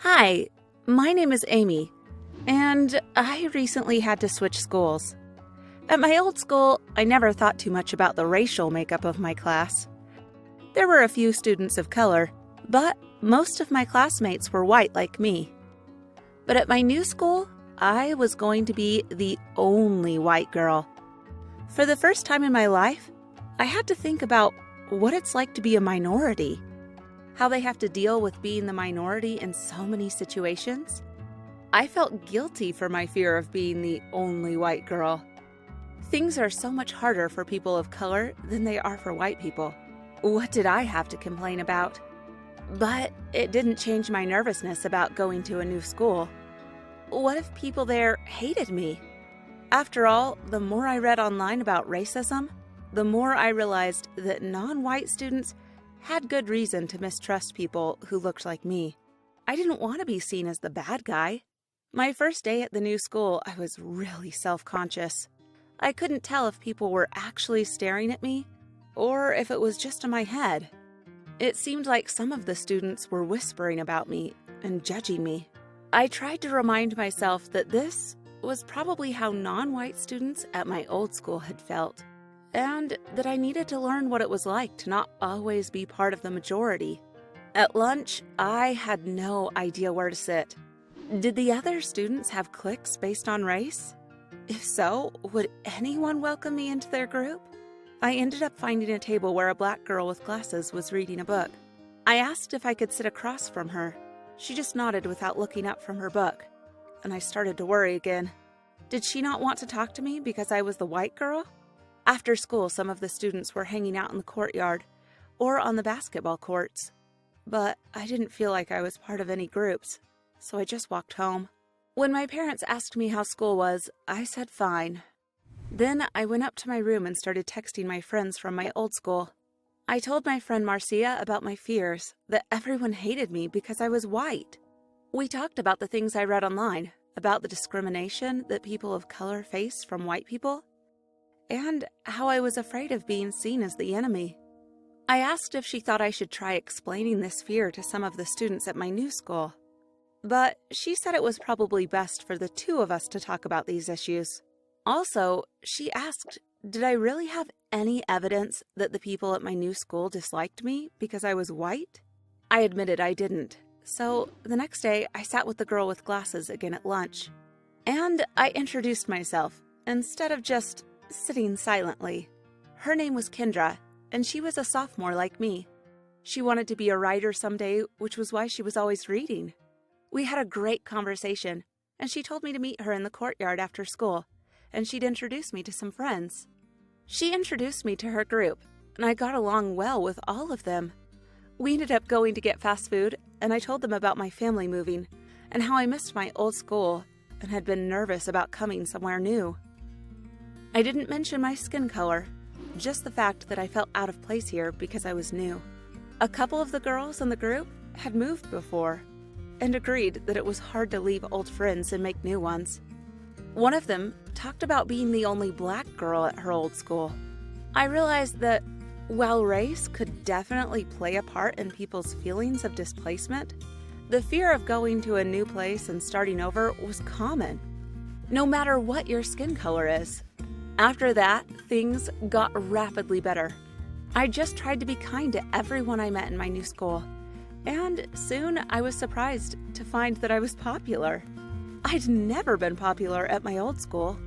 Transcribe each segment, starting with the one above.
Hi, my name is Amy, and I recently had to switch schools. At my old school, I never thought too much about the racial makeup of my class. There were a few students of color, but most of my classmates were white like me. But at my new school, I was going to be the only white girl. For the first time in my life, I had to think about what it's like to be a minority, how they have to deal with being the minority in so many situations. I felt guilty for my fear of being the only white girl. Things are so much harder for people of color than they are for white people. What did I have to complain about? But it didn't change my nervousness about going to a new school. What if people there hated me? After all, the more I read online about racism, the more I realized that non-white students had good reason to mistrust people who looked like me. I didn't want to be seen as the bad guy. My first day at the new school, I was really self-conscious. I couldn't tell if people were actually staring at me or if it was just in my head. It seemed like some of the students were whispering about me and judging me. I tried to remind myself that this was probably how non-white students at my old school had felt, and that I needed to learn what it was like to not always be part of the majority. At lunch, I had no idea where to sit. Did the other students have cliques based on race? If so, would anyone welcome me into their group? I ended up finding a table where a black girl with glasses was reading a book. I asked if I could sit across from her. She just nodded without looking up from her book, and I started to worry again. Did she not want to talk to me because I was the white girl? After school, some of the students were hanging out in the courtyard or on the basketball courts, but I didn't feel like I was part of any groups, so I just walked home. When my parents asked me how school was, I said fine. Then I went up to my room and started texting my friends from my old school. I told my friend Marcia about my fears, that everyone hated me because I was white. We talked about the things I read online, about the discrimination that people of color face from white people, and how I was afraid of being seen as the enemy. I asked if she thought I should try explaining this fear to some of the students at my new school, but she said it was probably best for the two of us to talk about these issues. Also, she asked, did I really have any evidence that the people at my new school disliked me because I was white? I admitted I didn't, so the next day I sat with the girl with glasses again at lunch, and I introduced myself instead of just sitting silently. Her name was Kendra, and she was a sophomore like me. She wanted to be a writer someday, which was why she was always reading. We had a great conversation, and she told me to meet her in the courtyard after school, and she'd introduce me to some friends. She introduced me to her group, and I got along well with all of them. We ended up going to get fast food, and I told them about my family moving, and how I missed my old school, and had been nervous about coming somewhere new. I didn't mention my skin color, just the fact that I felt out of place here because I was new. A couple of the girls in the group had moved before, and agreed that it was hard to leave old friends and make new ones. One of them talked about being the only black girl at her old school. I realized that while race could definitely play a part in people's feelings of displacement, the fear of going to a new place and starting over was common, no matter what your skin color is. After that, things got rapidly better. I just tried to be kind to everyone I met in my new school, and soon I was surprised to find that I was popular. I'd never been popular at my old school.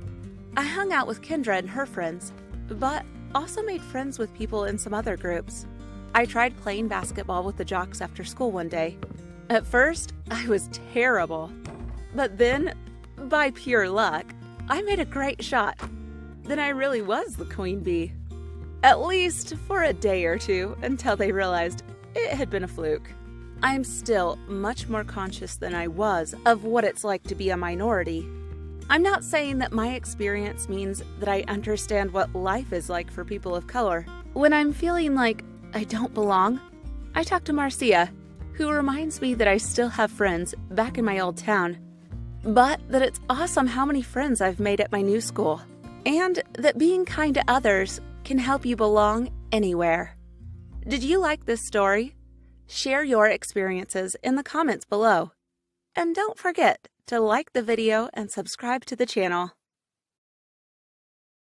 I hung out with Kendra and her friends, but also made friends with people in some other groups. I tried playing basketball with the jocks after school one day. At first, I was terrible, but then, by pure luck, I made a great shot. Then I really was the queen bee. At least for a day or two, until they realized it had been a fluke. I'm still much more conscious than I was of what it's like to be a minority. I'm not saying that my experience means that I understand what life is like for people of color. When I'm feeling like I don't belong, I talk to Marcia, who reminds me that I still have friends back in my old town, but that it's awesome how many friends I've made at my new school, and that being kind to others can help you belong anywhere. Did you like this story? Share your experiences in the comments below. And don't forget to like the video and subscribe to the channel.